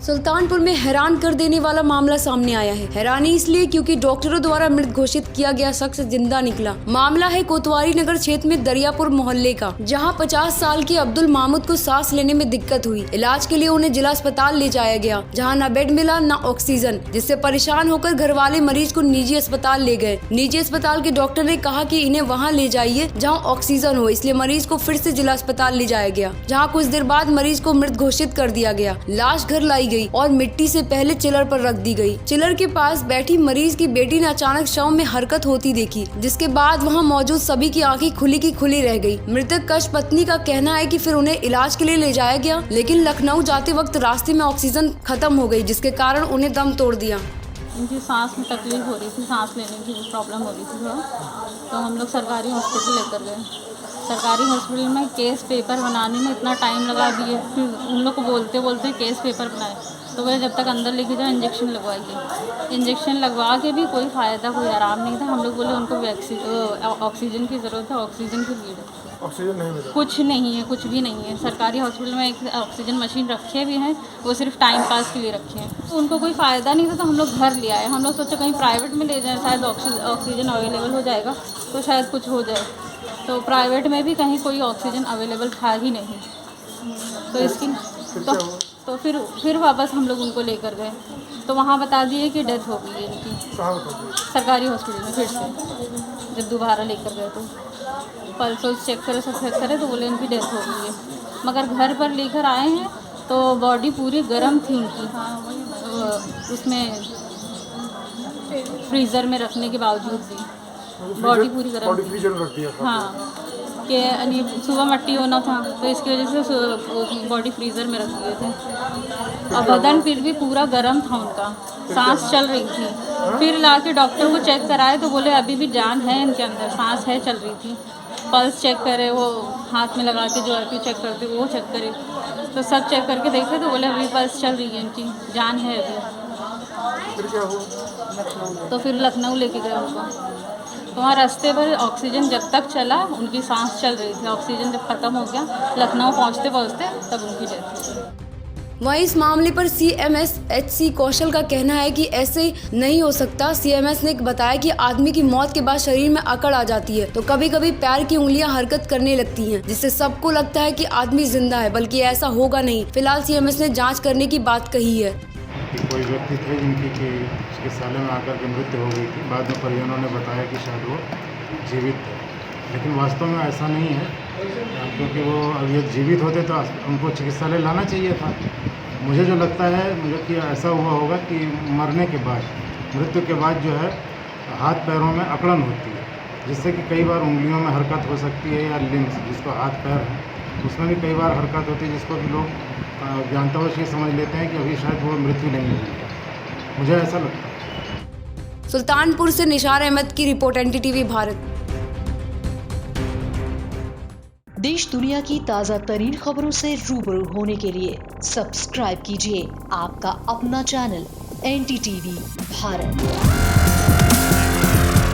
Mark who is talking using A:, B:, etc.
A: सुल्तानपुर में हैरान कर देने वाला मामला सामने आया है। हैरानी इसलिए क्योंकि डॉक्टरों द्वारा मृत घोषित किया गया शख्स जिंदा निकला। मामला है कोतवाली नगर क्षेत्र में दरियापुर मोहल्ले का, जहां 50 साल के अब्दुल मामूद को सांस लेने में दिक्कत हुई। इलाज के लिए उन्हें जिला अस्पताल ले जाया गया, जहां न बेड मिला न ऑक्सीजन, जिससे परेशान होकर घर वाले मरीज को निजी अस्पताल ले गए। निजी अस्पताल के डॉक्टर ने कहा कि इन्हें वहां ले जाइए जहां ऑक्सीजन हो, इसलिए मरीज को फिर से जिला अस्पताल ले जाया गया, जहां कुछ देर बाद मरीज को मृत घोषित कर दिया गया। लाश घर लाई गई और मिट्टी से पहले चिलर पर रख दी गई। चिलर के पास बैठी मरीज की बेटी ने अचानक शव में हरकत होती देखी, जिसके बाद वहां मौजूद सभी की आंखें खुली की खुली रह गई। मृतक कश पत्नी का कहना है कि फिर उन्हें इलाज के लिए ले जाया गया, लेकिन लखनऊ जाते वक्त रास्ते में ऑक्सीजन खत्म हो गई, जिसके कारण उन्हें दम तोड़ दिया।
B: उनकी सांस में तकलीफ हो रही थी, सांस लेने की प्रॉब्लम हो रही थी थोड़ा, तो हम लोग सरकारी हॉस्पिटल लेकर गए। सरकारी हॉस्पिटल में केस पेपर बनाने में इतना टाइम लगा दिए, फिर उन लोग को बोलते बोलते केस पेपर बनाए, तो बोले जब तक अंदर लेके जाओ इंजेक्शन लगवाइए। इंजेक्शन लगवा के भी कोई फ़ायदा, कोई आराम नहीं था। हम लोग बोले उनको ऑक्सीजन की ज़रूरत है, ऑक्सीजन की भीड़ है।
C: ऑक्सीजन नहीं मिला?
B: कुछ नहीं है, कुछ भी नहीं है। सरकारी हॉस्पिटल में एक ऑक्सीजन मशीन रखे भी हैं, वो सिर्फ टाइम पास के लिए रखे हैं। तो उनको कोई फ़ायदा नहीं था, तो हम लोग घर ले आए। हम लोग सोचे कहीं प्राइवेट में ले जाएँ, शायद ऑक्सीजन अवेलेबल हो जाएगा तो शायद कुछ हो जाए। तो प्राइवेट में भी कहीं कोई ऑक्सीजन अवेलेबल था ही नहीं, तो इसकी तो फिर वापस हम लोग उनको लेकर गए, तो वहाँ बता दिए कि डेथ हो गई है इनकी। सरकारी हॉस्पिटल में फिर से जब दोबारा लेकर गए तो पल्स चेक करे, सब चेक करे, तो बोले इनकी डेथ हो गई है। मगर घर पर लेकर आए हैं तो बॉडी पूरी गर्म थी उनकी, उसमें फ्रीज़र में रखने के बावजूद भी बॉडी पूरी गर्म थी। हाँ, कि सुबह मट्टी होना था, तो इसकी वजह से बॉडी फ्रीज़र में रख दिए थे, और बदन फिर भी पूरा गर्म था उनका, सांस चल रही थी। फिर ला के डॉक्टर को चेक कराए तो बोले अभी भी जान है इनके अंदर, सांस है, चल रही थी। पल्स चेक करे, वो हाथ में लगा के जो RP चेक करते वो चेक करे, तो सब चेक करके देखे तो बोले अभी पल्स चल रही है इनकी, जान है अभी।
C: फिर क्या हुआ?
B: तो फिर लखनऊ लेके गए उनको, तो वहाँ रास्ते पर ऑक्सीजन जब तक चला उनकी सांस चल रही थी, ऑक्सीजन जब खत्म हो गया लखनऊ पहुँचते पहुँचते तब उनकी डेथ हुई।
A: वहीं इस मामले पर CMS HC कौशल का कहना है कि ऐसे नहीं हो सकता। CMS ने बताया कि आदमी की मौत के बाद शरीर में अकड़ आ जाती है, तो कभी कभी पैर की उंगलियां हरकत करने लगती हैं, जिससे सबको लगता है कि आदमी जिंदा है, बल्कि ऐसा होगा नहीं। फिलहाल CMS ने जांच करने की बात कही है।
D: कोई व्यक्ति थे जिनकी चिकित्सालय में आकर के मृत्यु हो गई थी, बाद में परिजनों ने बताया कि शायद वो जीवित थे, लेकिन वास्तव में ऐसा नहीं है, क्योंकि वो अगर ये जीवित होते तो उनको चिकित्सालय लाना चाहिए था। मुझे जो लगता है कि ऐसा हुआ होगा कि मरने के बाद, मृत्यु के बाद जो है हाथ पैरों में अकड़न होती है, जिससे कि कई बार उंगलियों में हरकत हो सकती है, या लिम्स जिसको हाथ पैर है उसमें भी कई बार हरकत होती है, जिसको भी लोग जानतावश ये समझ लेते हैं कि अभी शायद वो मृत्यु नहीं हुई है। मुझे ऐसा लगता है।
A: सुल्तानपुर से निशार अहमद की रिपोर्ट, NTTV भारत।
E: देश दुनिया की ताज़ा तरीन खबरों से रूबरू होने के लिए सब्सक्राइब कीजिए आपका अपना चैनल NTTV भारत।